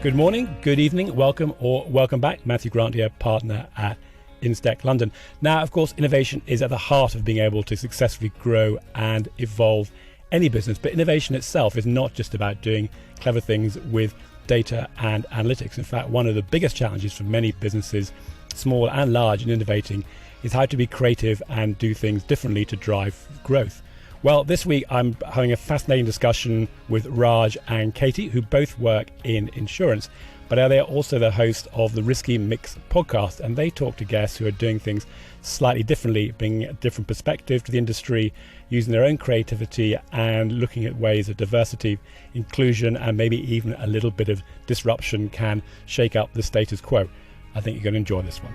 Good morning, good evening, welcome or welcome back. Matthew Grant here, partner at InsTech London. Now, of course, innovation is at the heart of being able to successfully grow and evolve any business, but innovation itself is not just about doing clever things with data and analytics. In fact, one of the biggest challenges for many businesses, small and large, in innovating is how to be creative and do things differently to drive growth. Well, this week I'm having a fascinating discussion with Raj and Katie, who both work in insurance, but they are also the host of the Risky Mix podcast, and they talk to guests who are doing things slightly differently, bringing a different perspective to the industry, using their own creativity and looking at ways that diversity, inclusion, and maybe even a little bit of disruption can shake up the status quo. I think you're going to enjoy this one.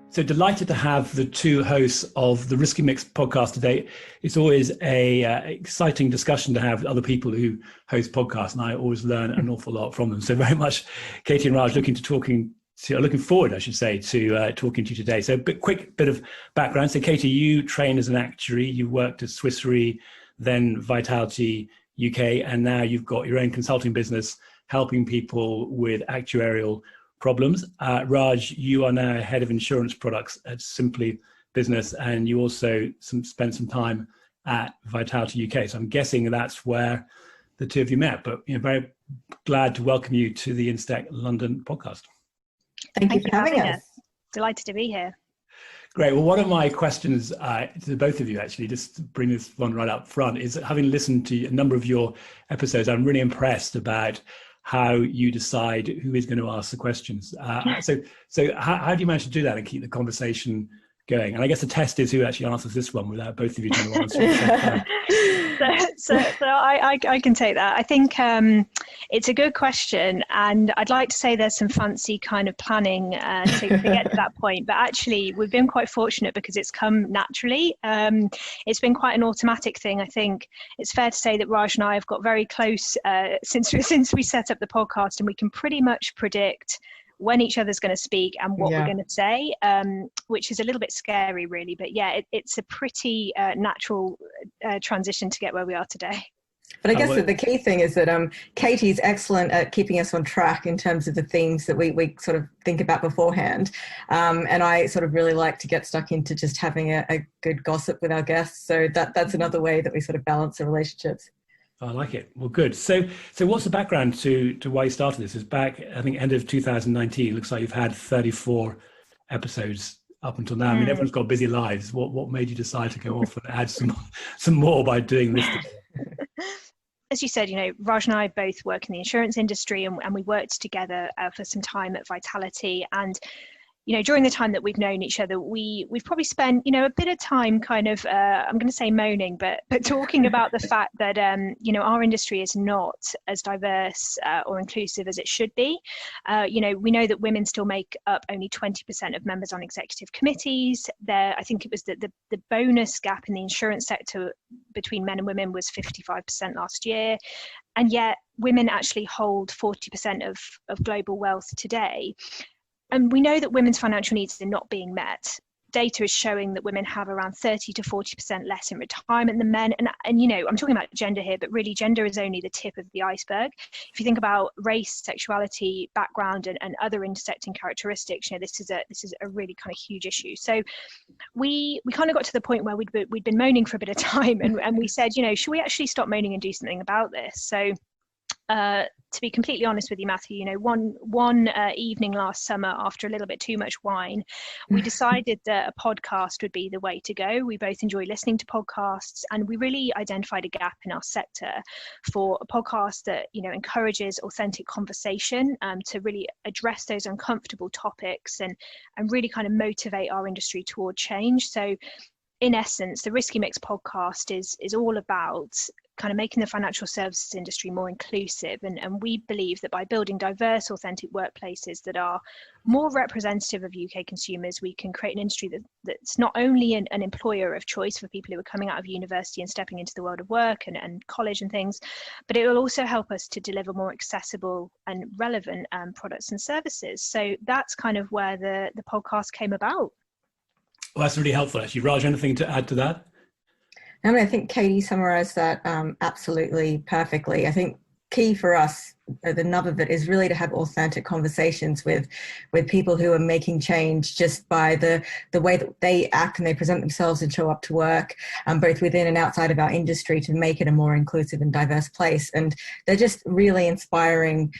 So delighted to have the two hosts of the Risky Mix podcast today. It's always a exciting discussion to have with other people who host podcasts, and I always learn an awful lot from them. So very much, Katie and Raj, looking forward, I should say, to talking to you today. So quick bit of background. So Katie, you trained as an actuary, you worked at Swiss Re, then Vitality UK, and now you've got your own consulting business helping people with actuarial problems. Raj, you are now head of insurance products at Simply Business, and you also spent some time at Vitality UK. So I'm guessing that's where the two of you met, but very glad to welcome you to the InsTech London podcast. Thank you for having us. Delighted to be here. Great. Well, one of my questions to both of you, actually, just to bring this one right up front, is having listened to a number of your episodes, I'm really impressed about how you decide who is going to ask the questions. So how do you manage to do that and keep the conversation going? And I guess the test is who actually answers this one without both of you trying to answer at the same time. So I can take that. I think it's a good question, and I'd like to say there's some fancy kind of planning to get to that point, but actually we've been quite fortunate because it's come naturally. It's been quite an automatic thing. I think it's fair to say that Raj and I have got very close since we set up the podcast, and we can pretty much predict when each other's going to speak and what we're going to say, which is a little bit scary, really. But yeah, it's a pretty natural transition to get where we are today. But I guess that the key thing is that Katie's excellent at keeping us on track in terms of the themes that we sort of think about beforehand. And I sort of really like to get stuck into just having a good gossip with our guests. So that's another way that we sort of balance the relationships. I like it. Well, good. So what's the background to why you started this? It's back, I think, end of 2019. It looks like you've had 34 episodes up until now. I mean, everyone's got busy lives. What made you decide to go off and add some more by doing this today? As you said, Raj and I both work in the insurance industry, and we worked together for some time at Vitality. And during the time that we've known each other, we've probably spent, a bit of time kind of, I'm going to say moaning, but talking about the fact that, our industry is not as diverse or inclusive as it should be. We know that women still make up only 20% of members on executive committees. I think it was the bonus gap in the insurance sector between men and women was 55% last year. And yet women actually hold 40% of global wealth today. And we know that women's financial needs are not being met. Data is showing that women have around 30 to 40% less in retirement than men. And I'm talking about gender here, but really gender is only the tip of the iceberg. If you think about race, sexuality, background, and other intersecting characteristics, this is a really kind of huge issue. So we kind of got to the point where we'd been moaning for a bit of time, and we said, should we actually stop moaning and do something about this? So to be completely honest with you, Matthew, one evening last summer, after a little bit too much wine, we decided that a podcast would be the way to go. We both enjoy listening to podcasts, and we really identified a gap in our sector for a podcast that encourages authentic conversation to really address those uncomfortable topics and really kind of motivate our industry toward change. So in essence, the Risky Mix podcast is all about kind of making the financial services industry more inclusive. And we believe that by building diverse, authentic workplaces that are more representative of UK consumers, we can create an industry that's not only an employer of choice for people who are coming out of university and stepping into the world of work and college and things, but it will also help us to deliver more accessible and relevant products and services. So that's kind of where the podcast came about. Well, that's really helpful, actually. Raj, anything to add to that? I mean, I think Katie summarised that absolutely perfectly. I think key for us, the nub of it, is really to have authentic conversations with people who are making change just by the way that they act and they present themselves and show up to work, both within and outside of our industry, to make it a more inclusive and diverse place. And they're just really inspiring,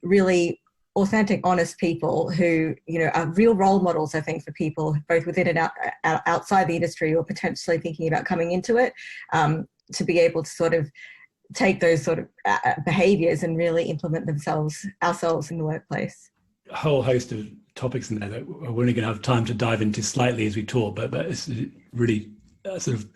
really authentic, honest people who, are real role models, I think, for people both within and outside the industry, or potentially thinking about coming into it, to be able to sort of take those sort of behaviors and really implement ourselves in the workplace. A whole host of topics in there that we're only going to have time to dive into slightly as we talk, but it's really sort of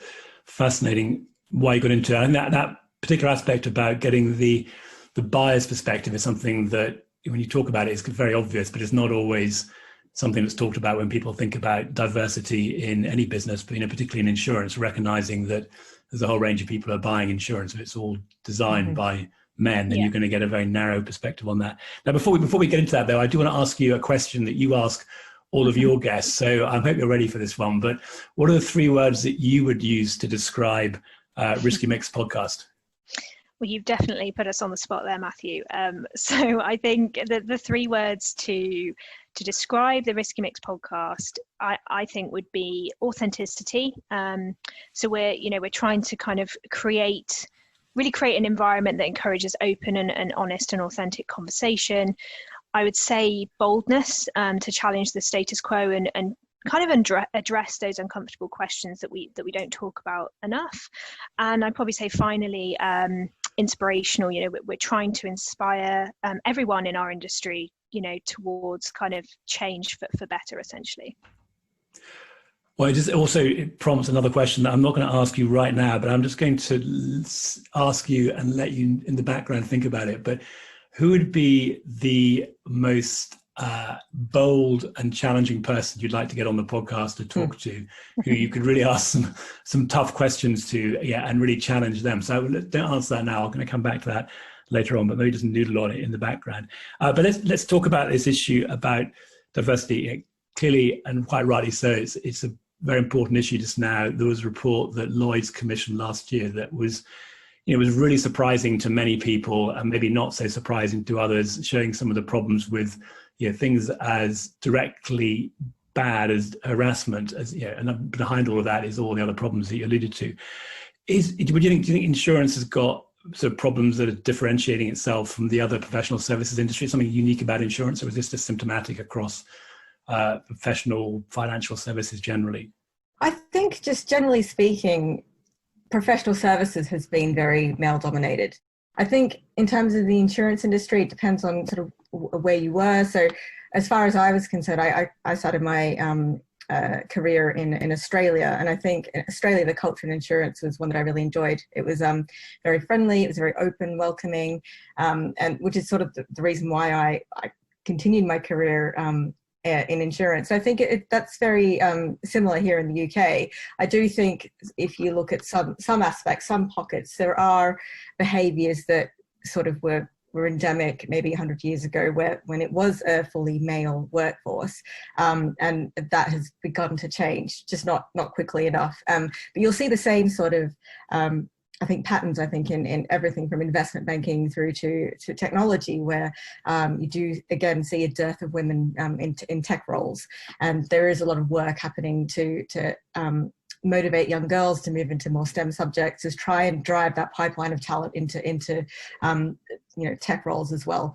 fascinating why you got into it. And that particular aspect about getting the buyer's perspective is something that, when you talk about it, it's very obvious, but it's not always something that's talked about when people think about diversity in any business, but particularly in insurance, recognizing that there's a whole range of people who are buying insurance. If it's all designed by men, then you're going to get a very narrow perspective on that. Now, before we get into that, though, I do want to ask you a question that you ask all of your guests. So I hope you're ready for this one. But what are the 3 words that you would use to describe Risky Mix podcast? Well, you've definitely put us on the spot there, Matthew. So I think the 3 words to describe the Risky Mix podcast, I think, would be authenticity. So we're trying to kind of create an environment that encourages open and honest and authentic conversation. I would say boldness, to challenge the status quo and kind of address those uncomfortable questions that we don't talk about enough. And I'd probably say finally, inspirational. We're trying to inspire everyone in our industry, towards kind of change for better, essentially. Well, it prompts another question that I'm not going to ask you right now, but I'm just going to ask you and let you in the background think about it. But who would be the most bold and challenging person you'd like to get on the podcast to talk to, who you could really ask some tough questions to, and really challenge them? So don't answer that now. I'm going to come back to that later on, but maybe just noodle on it in the background. But let's talk about this issue about diversity. Clearly, and quite rightly so, it's a very important issue just now. There was a report that Lloyd's commissioned last year that was really surprising to many people, and maybe not so surprising to others, showing some of the problems with things as directly bad as harassment, and behind all of that is all the other problems that you alluded to. Do you think insurance has got sort of problems that are differentiating itself from the other professional services industry? Something unique about insurance, or is this just symptomatic across professional financial services generally? I think, just generally speaking, professional services has been very male dominated. I think in terms of the insurance industry, it depends on sort of where you were. So as far as I was concerned, I started my career in Australia. And I think in Australia, the culture in insurance was one that I really enjoyed. It was very friendly. It was very open, welcoming, and which is sort of the reason why I continued my career in insurance. So I think that's very similar here in the UK. I do think if you look at some aspects, some pockets, there are behaviours that sort of were endemic maybe 100 years ago, when it was a fully male workforce, and that has begun to change, just not quickly enough. But you'll see the same sort of patterns, in everything from investment banking through to technology, where you do again see a dearth of women in tech roles, and there is a lot of work happening to motivate young girls to move into more STEM subjects, is try and drive that pipeline of talent into tech roles as well.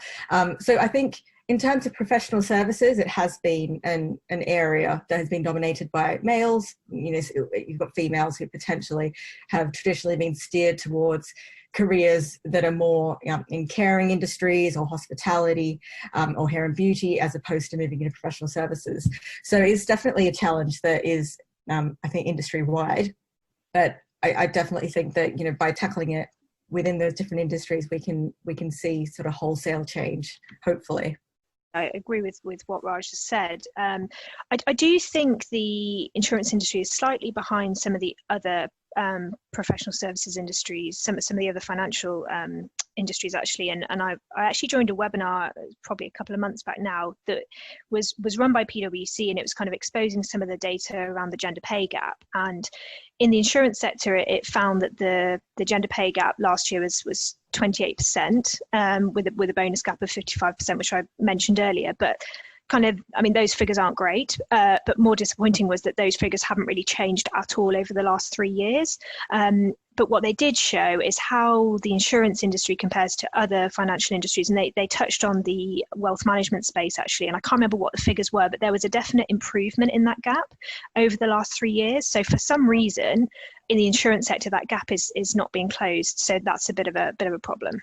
So I think in terms of professional services, it has been an area that has been dominated by males. You've got females who potentially have traditionally been steered towards careers that are more in caring industries or hospitality or hair and beauty, as opposed to moving into professional services. So it's definitely a challenge that is, I think, industry-wide. But I definitely think that, by tackling it within those different industries, we can see sort of wholesale change, hopefully. I agree with what Raj just said. I do think the insurance industry is slightly behind some of the other professional services industries, some of the other financial industries actually, and I actually joined a webinar probably a couple of months back now that was run by PwC, and it was kind of exposing some of the data around the gender pay gap. And in the insurance sector, it found that the gender pay gap last year was 28%, with a bonus gap of 55%, which I mentioned earlier. But kind of, I mean, those figures aren't great, but more disappointing was that those figures haven't really changed at all over the last 3 years. But what they did show is how the insurance industry compares to other financial industries. And they touched on the wealth management space, actually. And I can't remember what the figures were, but there was a definite improvement in that gap over the last 3 years. So for some reason, in the insurance sector, that gap is not being closed. So that's a bit of a problem.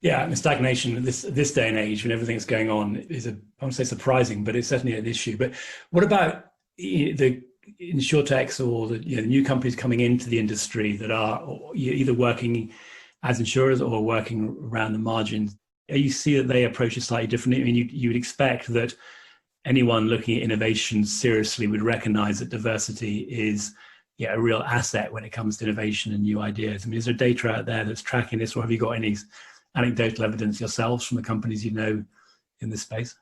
Yeah, and stagnation at this day and age when everything's going on is I won't say surprising, but it's certainly an issue. But what about the insurtechs or the new companies coming into the industry that are either working as insurers or working around the margins? You see that they approach it slightly differently. I mean, you would expect that anyone looking at innovation seriously would recognize that diversity is a real asset when it comes to innovation and new ideas. I mean, is there data out there that's tracking this, or have you got any anecdotal evidence yourselves from the companies in this space?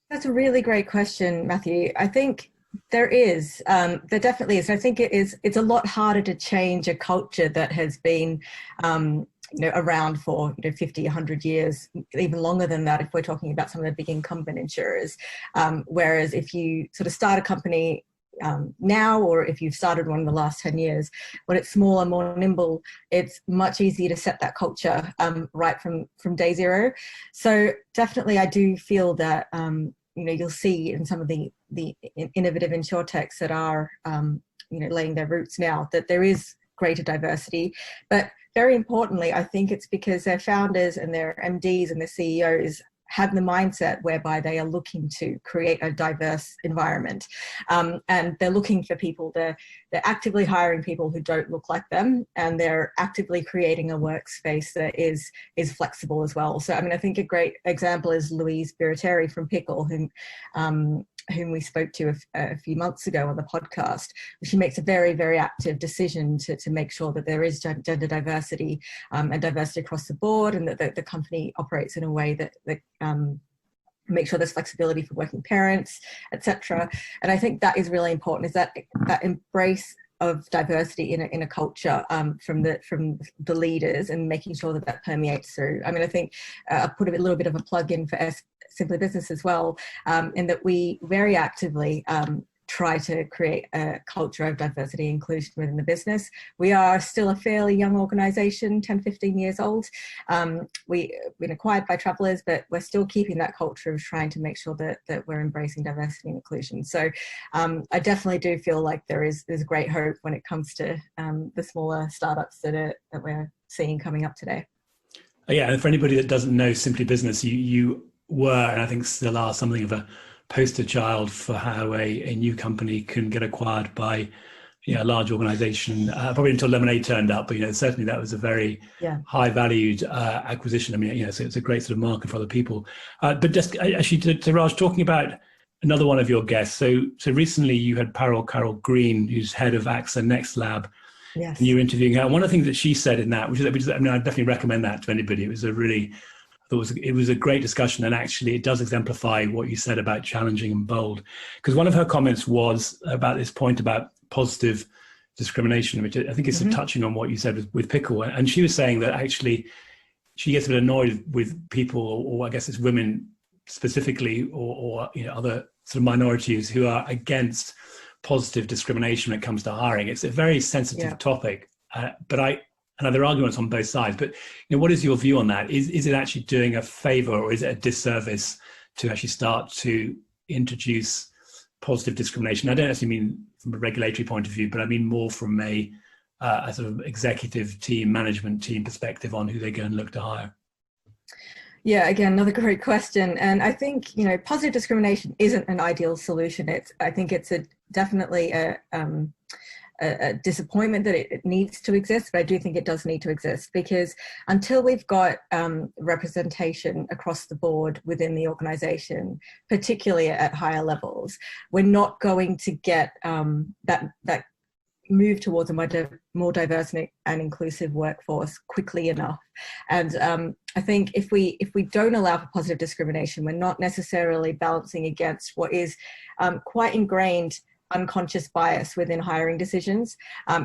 That's a really great question, Matthew. I think there is. There definitely is. I think it's a lot harder to change a culture that has been around for 50, 100 years, even longer than that if we're talking about some of the big incumbent insurers. Whereas if you sort of start a company now, or if you've started one in the last 10 years, when it's smaller, more nimble, it's much easier to set that culture right from day zero. So definitely I do feel that you'll see in some of the innovative insurtechs that are laying their roots now that there is greater diversity. But very importantly, I think it's because their founders and their MDs and their CEOs have the mindset whereby they are looking to create a diverse environment, and they're looking for people. They're actively hiring people who don't look like them, and they're actively creating a workspace that is flexible as well. So I mean, I think a great example is Louise Birateri from Pickle, whom we spoke to a few months ago on the podcast. She makes a very, very active decision to make sure that there is gender diversity and diversity across the board, and that the company operates in a way that make sure there's flexibility for working parents, etc. And I think that is really important, is that embrace of diversity in a culture from the leaders, and making sure that permeates through. I mean, I think I'll put a little bit of a plug in for Simply Business as well, in that we very actively try to create a culture of diversity and inclusion within the business. We are still a fairly young organisation, 10, 15 years old. We've been acquired by Travellers, but we're still keeping that culture of trying to make sure that we're embracing diversity and inclusion. So I definitely do feel like there's great hope when it comes to the smaller startups that we're seeing coming up today. Yeah, and for anybody that doesn't know Simply Business, you were, and I think still are, something of a poster child for how a new company can get acquired by a large organization, probably until Lemonade turned up, but certainly that was a very high valued acquisition. I mean, so it's a great sort of market for other people. But just actually to Raj, talking about another one of your guests, so recently you had Carol Green, who's head of AXA Next Lab. Yes. And you were interviewing her. One of the things that she said in that, which I mean, I definitely recommend that to anybody. It was a great discussion, and actually it does exemplify what you said about challenging and bold. Because one of her comments was about this point about positive discrimination, which I think is touching on what you said with Pickle. And she was saying that actually she gets a bit annoyed with people, or I guess it's women specifically, or other sort of minorities who are against positive discrimination when it comes to hiring. It's a very sensitive topic, and there are arguments on both sides, but what is your view on that? Is it actually doing a favor, or is it a disservice to actually start to introduce positive discrimination? I don't actually mean from a regulatory point of view, but I mean more from a sort of executive team, management team perspective on who they go and look to hire. Yeah, again, another great question. And I think, positive discrimination isn't an ideal solution. I think it's definitely a disappointment that it needs to exist, but I do think it does need to exist, because until we've got representation across the board within the organisation, particularly at higher levels, we're not going to get that move towards a more diverse and inclusive workforce quickly enough. And I think if we don't allow for positive discrimination, we're not necessarily balancing against what is quite ingrained unconscious bias within hiring decisions,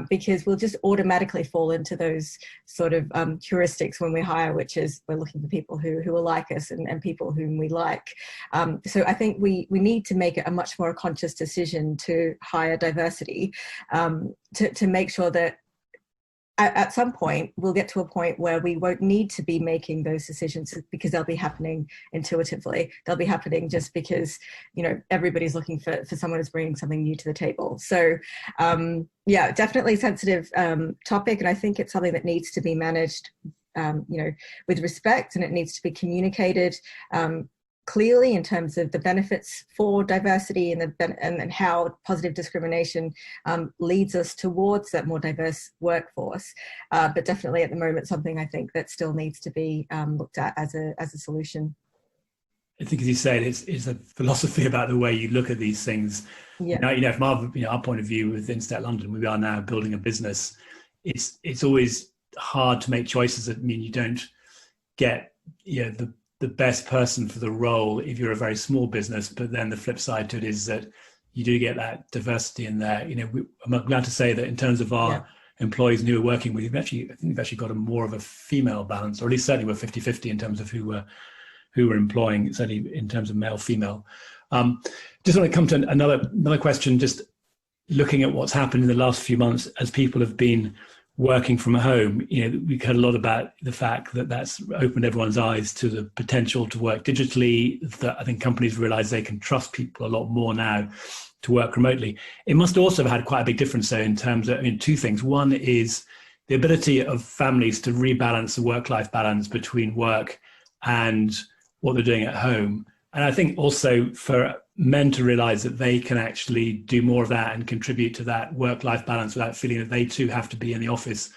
because we'll just automatically fall into those sort of heuristics when we hire, which is we're looking for people who are like us and people whom we like. So I think we need to make it a much more conscious decision to hire diversity, to make sure that at some point, we'll get to a point where we won't need to be making those decisions because they'll be happening intuitively. They'll be happening just because, you know, everybody's looking for someone who's bringing something new to the table. So, yeah, definitely a sensitive topic. And I think it's something that needs to be managed, you know, with respect, and it needs to be communicated clearly in terms of the benefits for diversity and how positive discrimination leads us towards that more diverse workforce. But definitely at the moment, something I think that still needs to be looked at as a solution. I think, as you said, it's a philosophy about the way you look at these things. Yeah. Now, you know, from our point of view with InsTech London, we are now building a business. It's always hard to make choices that mean you don't get, you know, the best person for the role if you're a very small business. But then the flip side to it is that you do get that diversity in there. You know, I'm glad to say that in terms of our employees who we're working with, I think we've actually got more of a female balance, or at least certainly we're 50-50 in terms of who we're employing, certainly in terms of male, female. Just want to come to another question, just looking at what's happened in the last few months as people have been working from home. You know, we've heard a lot about the fact that that's opened everyone's eyes to the potential to work digitally, that I think companies realize they can trust people a lot more now to work remotely. It must also have had quite a big difference though in terms of, I mean, two things. One is the ability of families to rebalance the work-life balance between work and what they're doing at home. And I think also for men to realize that they can actually do more of that and contribute to that work-life balance without feeling that they too have to be in the office,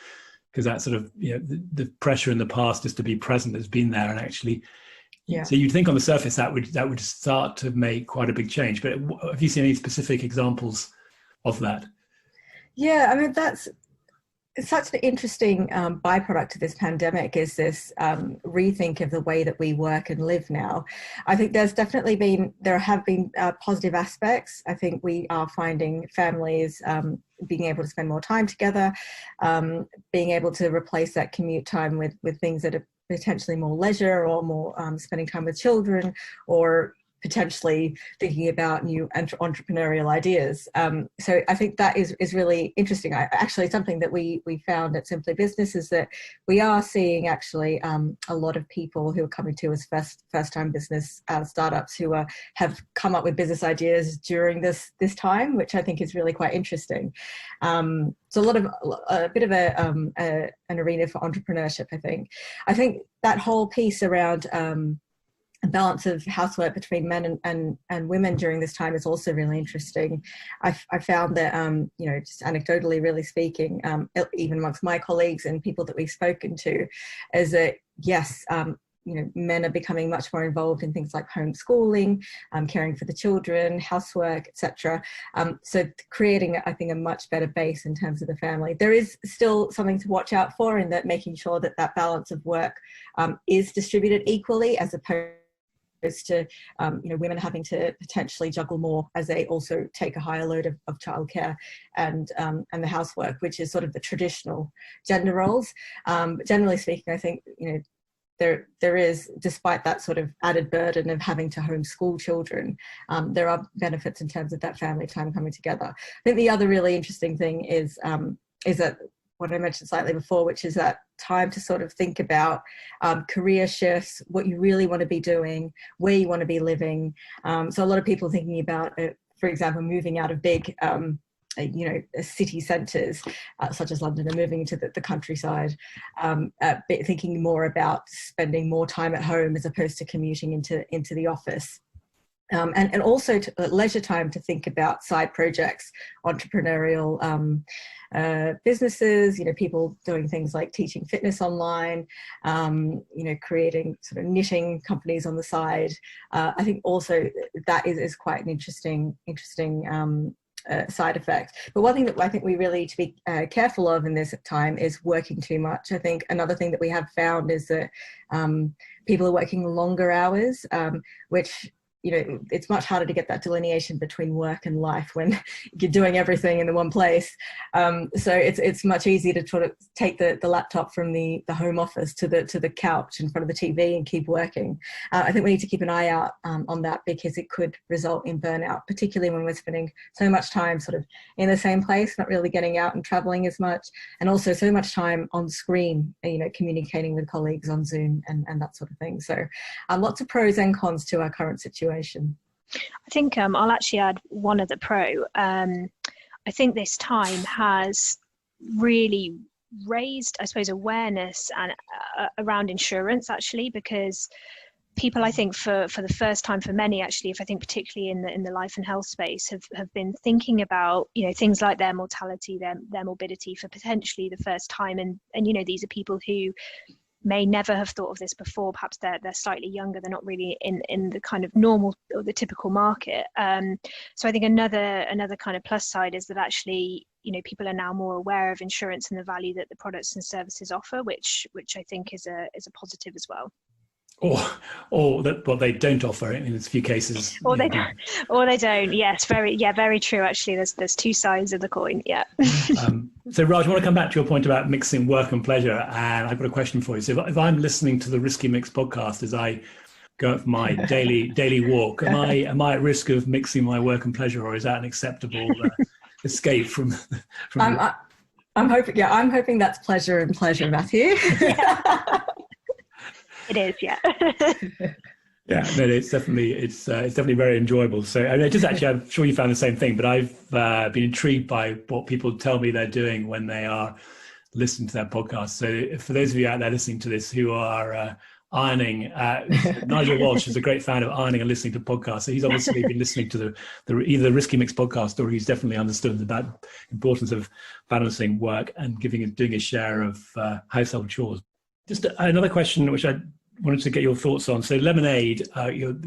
because that sort of, you know, the pressure in the past just to be present has been there. And actually, so you'd think on the surface that would start to make quite a big change. But have you seen any specific examples of that? Yeah, I mean, it's such an interesting byproduct of this pandemic, is this rethink of the way that we work and live now. I think there have been positive aspects. I think we are finding families being able to spend more time together, being able to replace that commute time with things that are potentially more leisure or more spending time with children, or potentially thinking about new entrepreneurial ideas. So I think that is really interesting. Actually, something that we found at Simply Business is that we are seeing actually a lot of people who are coming to us first-time business startups who have come up with business ideas during this time, which I think is really quite interesting. So a bit of an arena for entrepreneurship, I think. I think that whole piece around a balance of housework between men and women during this time is also really interesting. I found that, you know, just anecdotally really speaking, even amongst my colleagues and people that we've spoken to, is that, yes, you know, men are becoming much more involved in things like homeschooling, caring for the children, housework, etc. So creating, I think, a much better base in terms of the family. There is still something to watch out for in that making sure that that balance of work is distributed equally, as opposed to you know, women having to potentially juggle more as they also take a higher load of childcare and the housework, which is sort of the traditional gender roles. But generally speaking, I think, you know, there is, despite that sort of added burden of having to homeschool children, there are benefits in terms of that family time coming together. I think the other really interesting thing is that what I mentioned slightly before, which is that time to sort of think about career shifts, what you really want to be doing, where you want to be living. So a lot of people thinking about, for example, moving out of big, you know, city centres such as London, and moving into the countryside, thinking more about spending more time at home as opposed to commuting into the office. And also leisure time to think about side projects, entrepreneurial businesses, you know, people doing things like teaching fitness online, you know, creating sort of knitting companies on the side. I think also that is quite an interesting side effects. But one thing that I think we really need to be careful of in this time is working too much. I think another thing that we have found is that people are working longer hours, which, you know, it's much harder to get that delineation between work and life when you're doing everything in the one place. So it's much easier to sort of take the laptop from the home office to the couch in front of the TV and keep working. I think we need to keep an eye out on that, because it could result in burnout, particularly when we're spending so much time sort of in the same place, not really getting out and traveling as much, and also so much time on screen, you know, communicating with colleagues on Zoom and that sort of thing. So lots of pros and cons to our current situation. I think I'll actually add one other pro. I think this time has really raised, I suppose, awareness and around insurance, actually, because people, I think, for the first time, for many actually, if I think particularly in the life and health space, have been thinking about, you know, things like their mortality, their morbidity for potentially the first time, and you know, these are people who may never have thought of this before. Perhaps they're slightly younger, they're not really in the kind of normal or the typical market. So I think another kind of plus side is that actually, you know, people are now more aware of insurance and the value that the products and services offer, which I think is a positive as well. Or that what they don't offer in a few cases. Or they don't. Yes, very true. Actually, there's two sides of the coin. Yeah. So Raj, I want to come back to your point about mixing work and pleasure, and I've got a question for you. So if I'm listening to the Risky Mix podcast as I go for my daily walk, am I at risk of mixing my work and pleasure, or is that an acceptable escape from? I'm hoping that's pleasure and pleasure, Matthew. Yeah. It is, yeah. Yeah, no, it's definitely very enjoyable. So I mean, I'm sure you found the same thing, but I've been intrigued by what people tell me they're doing when they are listening to that podcast. So for those of you out there listening to this who are ironing, Nigel Walsh is a great fan of ironing and listening to podcasts. So he's obviously been listening to either the Risky Mix podcast, or he's definitely understood about the importance of balancing work and doing a share of household chores. Just another question, which I wanted to get your thoughts on. So Lemonade,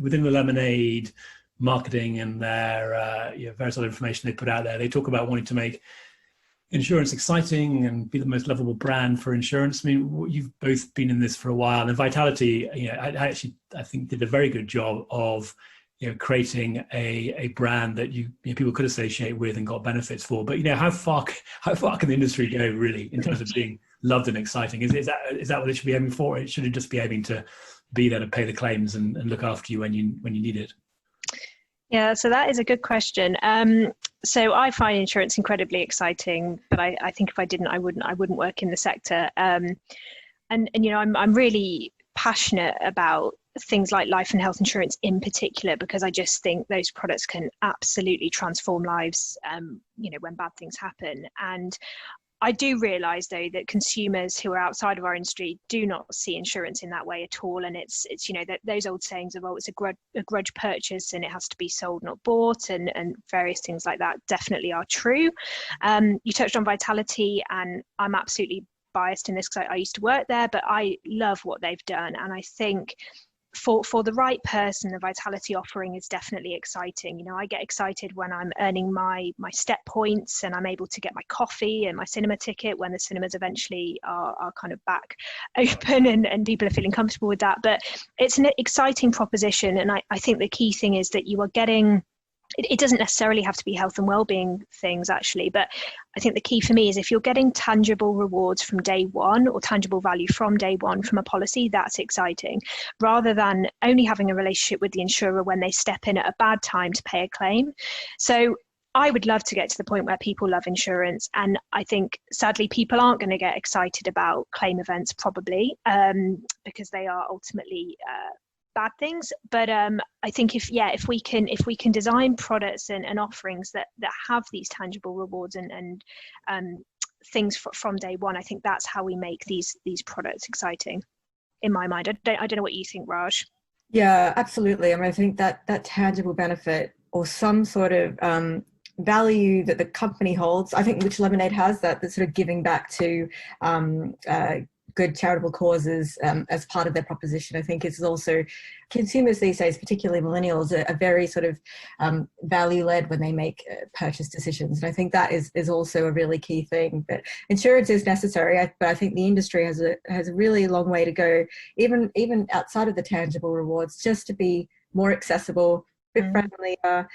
within the Lemonade marketing and their various other information they put out there, they talk about wanting to make insurance exciting and be the most lovable brand for insurance. I mean, you've both been in this for a while, and Vitality, I think did a very good job of creating a brand that people could associate with and got benefits for. But how far can the industry go really in terms of being loved and exciting? Is that what it should be aiming for? It should just be aiming to be there to pay the claims and look after you when you need it. Yeah, so that is a good question. So I find insurance incredibly exciting, but I think if I didn't, I wouldn't work in the sector. And I'm really passionate about things like life and health insurance in particular, because I just think those products can absolutely transform lives, when bad things happen. And I do realise, though, that consumers who are outside of our industry do not see insurance in that way at all. And it's that those old sayings of, it's a grudge purchase and it has to be sold, not bought, and various things like that definitely are true. You touched on Vitality, and I'm absolutely biased in this because I used to work there, but I love what they've done. And I think for the right person, the Vitality offering is definitely exciting. I get excited when I'm earning my step points and I'm able to get my coffee and my cinema ticket when the cinemas eventually are kind of back open and people are feeling comfortable with that. But it's an exciting proposition, and I think the key thing is that you are getting, it doesn't necessarily have to be health and well-being things actually, but I think the key for me is if you're getting tangible rewards from day one, or tangible value from day one from a policy, that's exciting, rather than only having a relationship with the insurer when they step in at a bad time to pay a claim. So I would love to get to the point where people love insurance, and I think sadly people aren't going to get excited about claim events probably, because they are ultimately bad things. But I think if we can design products and offerings that have these tangible rewards and things from day one, I think that's how we make these products exciting, in my mind. I don't know what you think, Raj. Yeah, absolutely. I mean, I think that tangible benefit or some sort of value that the company holds, I think, which Lemonade has, that sort of giving back to good charitable causes as part of their proposition. I think it's also consumers these days, particularly millennials, are very sort of value-led when they make purchase decisions. And I think that is also a really key thing. But insurance is necessary, but I think the industry has a really long way to go, even outside of the tangible rewards, just to be more accessible, a bit friendlier,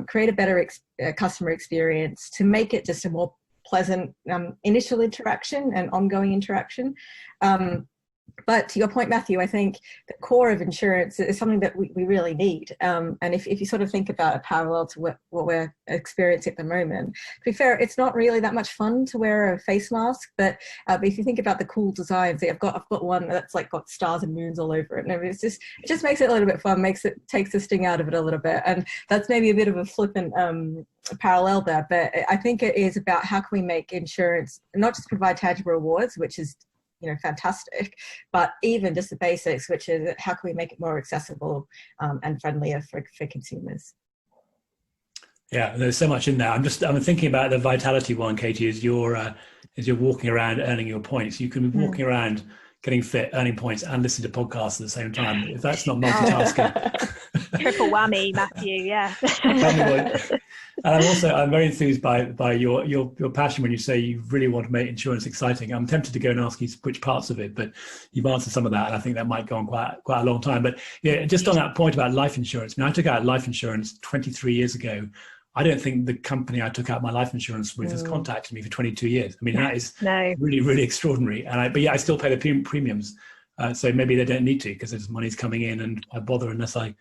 create a better customer experience, to make it just a more pleasant initial interaction and ongoing interaction. But to your point, Matthew, I think the core of insurance is something that we really need. And if you sort of think about a parallel to what we're experiencing at the moment, to be fair, it's not really that much fun to wear a face mask. But if you think about the cool designs, I've got one that's like got stars and moons all over it, and it just makes it a little bit fun, takes the sting out of it a little bit. And that's maybe a bit of a flippant parallel there, but I think it is about how can we make insurance not just provide tangible rewards, which is fantastic, but even just the basics, which is how can we make it more accessible and friendlier for consumers. Yeah, there's so much in there. I'm thinking about the vitality one, Katie, as you're walking around earning your points. You can be walking around getting fit, earning points, and listening to podcasts at the same time. If that's not multitasking. Triple whammy, Matthew, yeah. And I'm very enthused by your passion when you say you really want to make insurance exciting. I'm tempted to go and ask you which parts of it, but you've answered some of that, and I think that might go on quite a long time. But yeah, just on that point about life insurance, I took out life insurance 23 years ago. I don't think the company I took out my life insurance with has contacted me for 22 years. I mean, that is really, really extraordinary. But I still pay the premiums. So maybe they don't need to, because there's money's coming in, and I bother unless I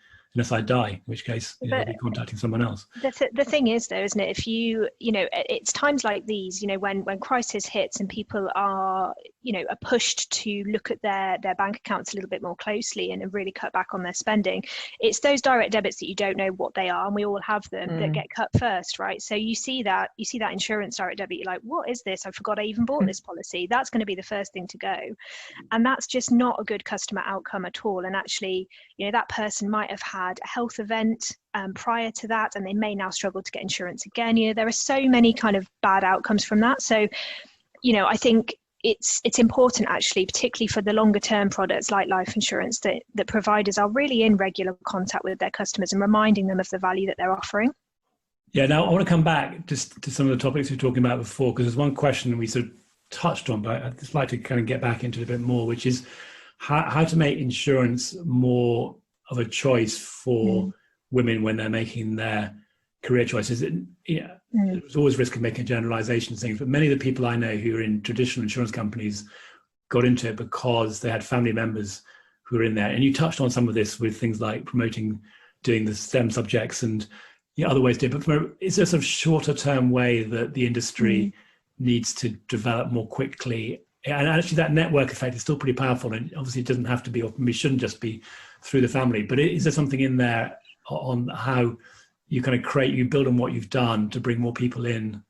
die, in which case I'll be contacting someone else. The thing is, though, isn't it? If it's times like these, when crisis hits and people are pushed to look at their bank accounts a little bit more closely and really cut back on their spending, it's those direct debits that you don't know what they are, and we all have them, that get cut first, right? So you see that insurance direct debit, you're like, what is this? I forgot I even bought this policy. That's going to be the first thing to go, and that's just not a good customer outcome at all. And actually, that person might have had a health event prior to that, and they may now struggle to get insurance again. There are so many kind of bad outcomes from that. So I think it's important, actually, particularly for the longer term products like life insurance, that providers are really in regular contact with their customers and reminding them of the value that they're offering. Yeah, now I want to come back just to some of the topics we were talking about before, because there's one question we sort of touched on, but I'd just like to kind of get back into it a bit more, which is how to make insurance more of a choice for women when they're making their career choices. There's always risk of making generalizations things, but many of the people I know who are in traditional insurance companies got into it because they had family members who were in there. And you touched on some of this with things like doing the STEM subjects and other ways to do it. But is there a sort of shorter term way that the industry needs to develop more quickly? And actually that network effect is still pretty powerful, and obviously it doesn't have to be, or maybe shouldn't just be through the family, but is there something in there on how you kind of you build on what you've done to bring more people in,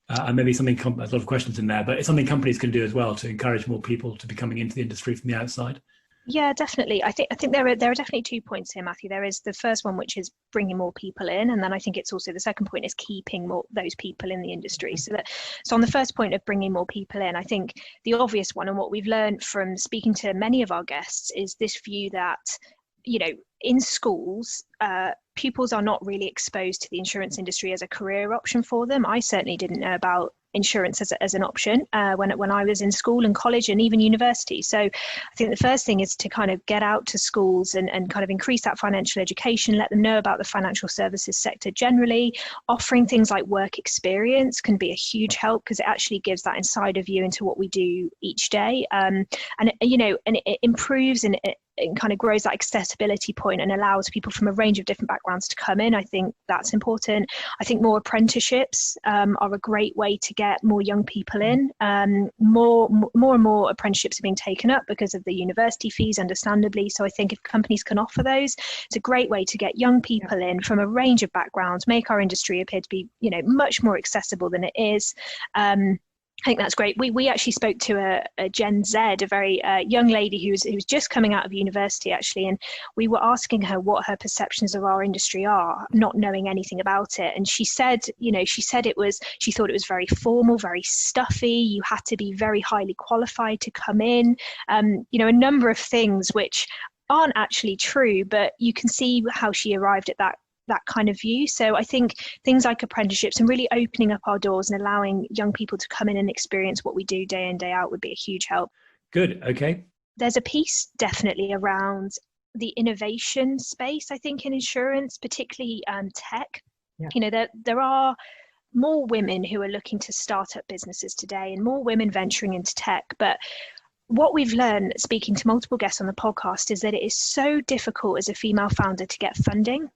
and maybe something, there's a lot of questions in there, but it's something companies can do as well to encourage more people to be coming into the industry from the outside? Yeah, definitely. I think there are definitely 2 points here, Matthew. There is the first one, which is bringing more people in, and then I think it's also the second point is keeping those people in the industry. So on the first point of bringing more people in, I think the obvious one, and what we've learned from speaking to many of our guests, is this view that in schools, pupils are not really exposed to the insurance industry as a career option for them. I certainly didn't know about insurance as an option when I was in school and college and even university. So I think the first thing is to kind of get out to schools and kind of increase that financial education, let them know about the financial services sector generally. Offering things like work experience can be a huge help, because it actually gives that insider view into what we do each day. And it improves and it kind of grows that accessibility point and allows people from a range of different backgrounds to come in. I think that's important. I think more apprenticeships are a great way to get more young people in. More and more apprenticeships are being taken up because of the university fees, understandably. So I think if companies can offer those, it's a great way to get young people in from a range of backgrounds, make our industry appear to be, much more accessible than it is. I think that's great. We actually spoke to a Gen Z, a very young lady who was just coming out of university, actually, and we were asking her what her perceptions of our industry are, not knowing anything about it. And she said, she thought it was very formal, very stuffy. You had to be very highly qualified to come in. A number of things which aren't actually true, but you can see how she arrived at that kind of view. So I think things like apprenticeships and really opening up our doors and allowing young people to come in and experience what we do day in, day out would be a huge help. Good. Okay. There's a piece definitely around the innovation space, I think, in insurance, particularly tech. Yeah. There are more women who are looking to start up businesses today and more women venturing into tech. But what we've learned speaking to multiple guests on the podcast is that it is so difficult as a female founder to get funding.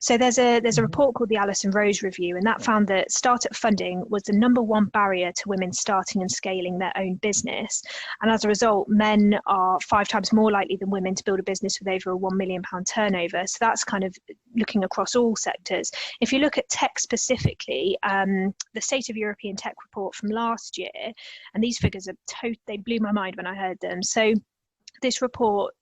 So there's a report called the Alison Rose Review, and that found that startup funding was the number one barrier to women starting and scaling their own business. And as a result, men are 5 times more likely than women to build a business with over a £1 million turnover. So that's kind of looking across all sectors. If you look at tech specifically, the State of European Tech report from last year, and these figures they blew my mind when I heard them. So this report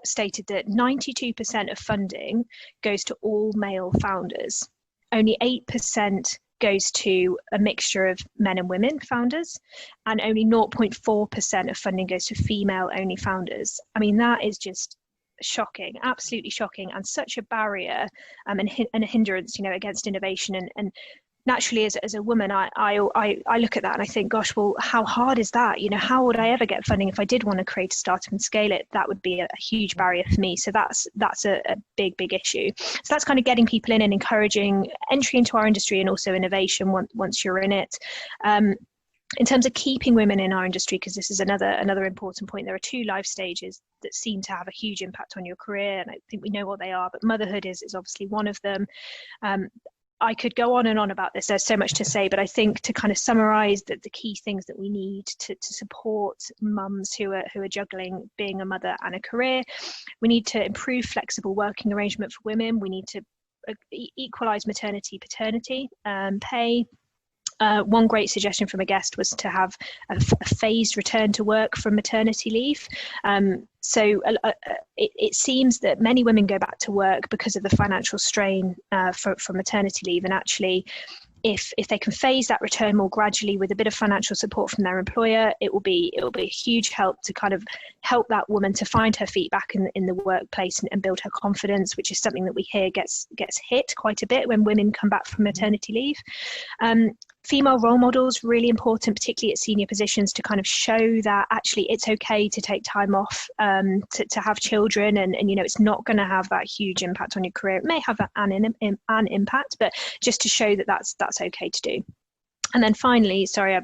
stated that 92% of funding goes to all male founders. Only 8% goes to a mixture of men and women founders, and only 0.4% of funding goes to female-only founders. I mean, that is just shocking, absolutely shocking, and such a barrier and a hindrance, against innovation. And naturally, as a woman, I look at that and I think, gosh, well, how hard is that? How would I ever get funding if I did want to create a startup and scale it? That would be a huge barrier for me. So that's a big issue. So that's kind of getting people in and encouraging entry into our industry and also innovation once you're in it. In terms of keeping women in our industry, because this is another important point, there are 2 life stages that seem to have a huge impact on your career, and I think we know what they are, but motherhood is obviously one of them. I could go on and on about this. There's so much to say, but I think to kind of summarize the key things that we need to support mums who are juggling being a mother and a career, we need to improve flexible working arrangement for women. We need to equalize maternity, paternity pay. One great suggestion from a guest was to have a phased return to work from maternity leave. So it seems that many women go back to work because of the financial strain from maternity leave, and actually if they can phase that return more gradually with a bit of financial support from their employer, it will be a huge help to kind of help that woman to find her feet back in the workplace and build her confidence, which is something that we hear gets hit quite a bit when women come back from maternity leave. Female role models, really important, particularly at senior positions, to kind of show that actually it's okay to take time off to have children, and it's not going to have that huge impact on your career. It may have an impact, but just to show that that's okay to do. And then finally, sorry,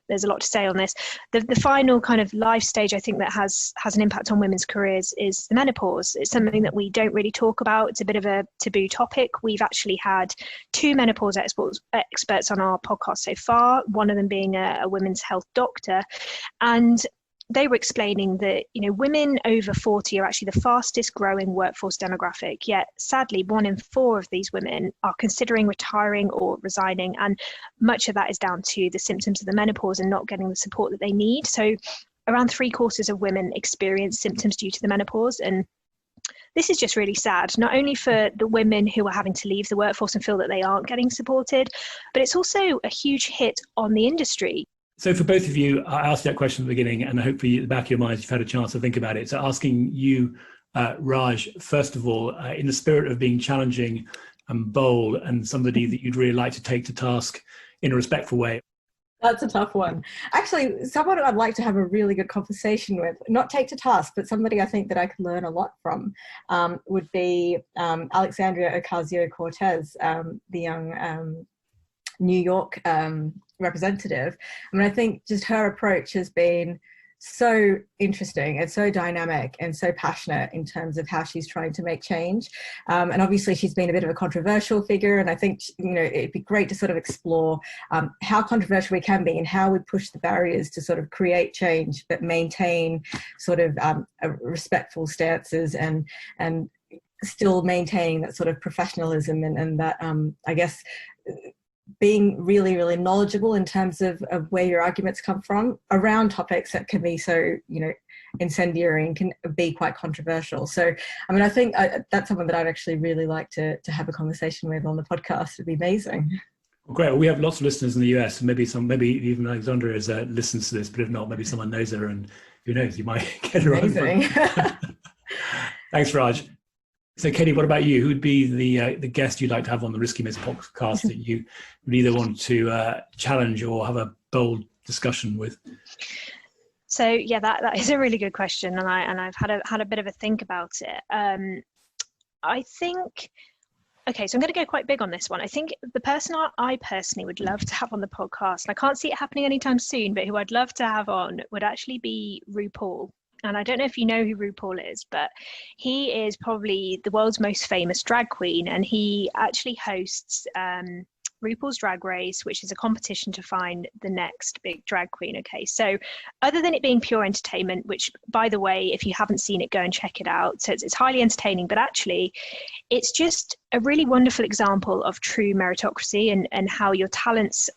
there's a lot to say on this. The final kind of life stage I think that has an impact on women's careers is the menopause. It's something that we don't really talk about. It's a bit of a taboo topic. We've actually had 2 menopause experts on our podcast so far, one of them being a women's health doctor. And they were explaining that, women over 40 are actually the fastest growing workforce demographic, yet sadly 1 in 4 of these women are considering retiring or resigning, and much of that is down to the symptoms of the menopause and not getting the support that they need. So around 3/4 of women experience symptoms due to the menopause, and this is just really sad, not only for the women who are having to leave the workforce and feel that they aren't getting supported, but it's also a huge hit on the industry. So for both of you, I asked that question at the beginning, and hopefully at the back of your minds, you've had a chance to think about it. So asking you, Raj, first of all, in the spirit of being challenging and bold and somebody that you'd really like to take to task in a respectful way. That's a tough one. Actually, someone I'd like to have a really good conversation with, not take to task, but somebody I think that I could learn a lot from would be Alexandria Ocasio-Cortez, the young New York representative. I mean, I think just her approach has been so interesting and so dynamic and so passionate in terms of how she's trying to make change. And obviously she's been a bit of a controversial figure, and I think, it'd be great to sort of explore how controversial we can be and how we push the barriers to sort of create change, but maintain sort of respectful stances and still maintaining that sort of professionalism and that, I guess, being really, really knowledgeable in terms of where your arguments come from around topics that can be so, incendiary and can be quite controversial. So, I mean, I think that's someone that I'd actually really like to have a conversation with on the podcast. It'd be amazing. Well, great. Well, we have lots of listeners in the US, and maybe even Alexandra listens to this, but if not, maybe someone knows her, and who knows, you might get her amazing. on. Thanks, Raj. So, Katie, what about you? Who would be the guest you'd like to have on the Risky Myths podcast that you would either want to challenge or have a bold discussion with? So yeah, that is a really good question, and I've had a bit of a think about it. I think, okay, so I'm going to go quite big on this one. I think the person I personally would love to have on the podcast, and I can't see it happening anytime soon, but who I'd love to have on would actually be RuPaul. And I don't know if you know who RuPaul is, but he is probably the world's most famous drag queen, and he actually hosts RuPaul's Drag Race, which is a competition to find the next big drag queen. Okay, so other than it being pure entertainment, which, by the way, if you haven't seen it, go and check it out. So it's highly entertaining, but actually it's just a really wonderful example of true meritocracy and how your talents,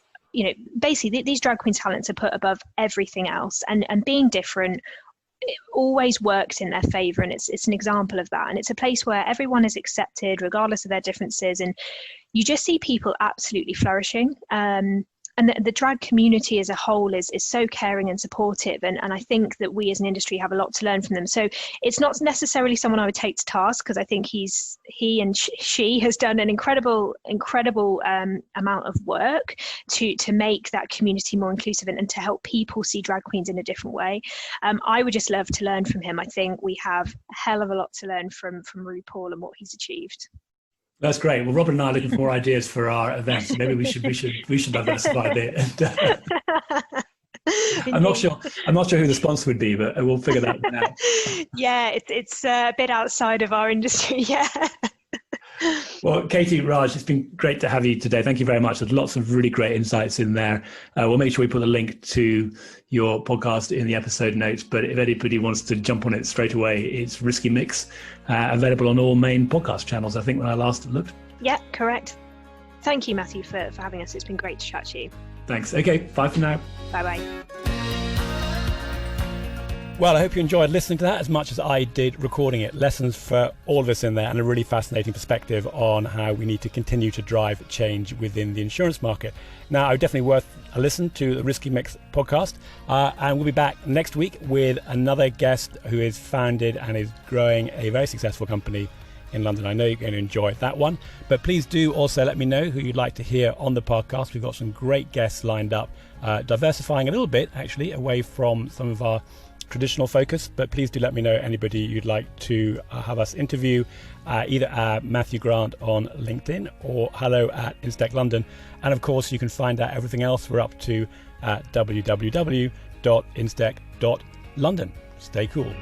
basically these drag queen talents are put above everything else, and being different, it always works in their favor, and it's an example of that. And it's a place where everyone is accepted regardless of their differences, and you just see people absolutely flourishing. And the drag community as a whole is so caring and supportive, and I think that we as an industry have a lot to learn from them. So it's not necessarily someone I would take to task, because I think she has done an incredible amount of work to make that community more inclusive and to help people see drag queens in a different way. I would just love to learn from him. I think we have a hell of a lot to learn from RuPaul and what he's achieved. That's great. Well, Robin and I are looking for more ideas for our events. Maybe we should diversify a bit. I'm not sure who the sponsor would be, but we'll figure that one out. Yeah, it's a bit outside of our industry. Yeah. Well, Katie, Raj, it's been great to have you today. Thank you very much. There's lots of really great insights in there. We'll make sure we put a link to your podcast in the episode notes, but if anybody wants to jump on it straight away, it's Risky Mix, available on all main podcast channels, I think, when I last looked. Yeah, correct. Thank you, Matthew, for having us. It's been great to chat to you. Thanks. Okay, bye for now. Bye-bye. Well, I hope you enjoyed listening to that as much as I did recording it. Lessons for all of us in there, and a really fascinating perspective on how we need to continue to drive change within the insurance market. Now, definitely worth a listen to the Risky Mix podcast, and we'll be back next week with another guest who is founded and is growing a very successful company in London. I know you're going to enjoy that one, but please do also let me know who you'd like to hear on the podcast. We've got some great guests lined up, diversifying a little bit actually away from some of our traditional focus, but please do let me know anybody you'd like to have us interview, either at Matthew Grant on LinkedIn or hello@InsTech London. And of course, you can find out everything else we're up to at www.instech.london. Stay cool.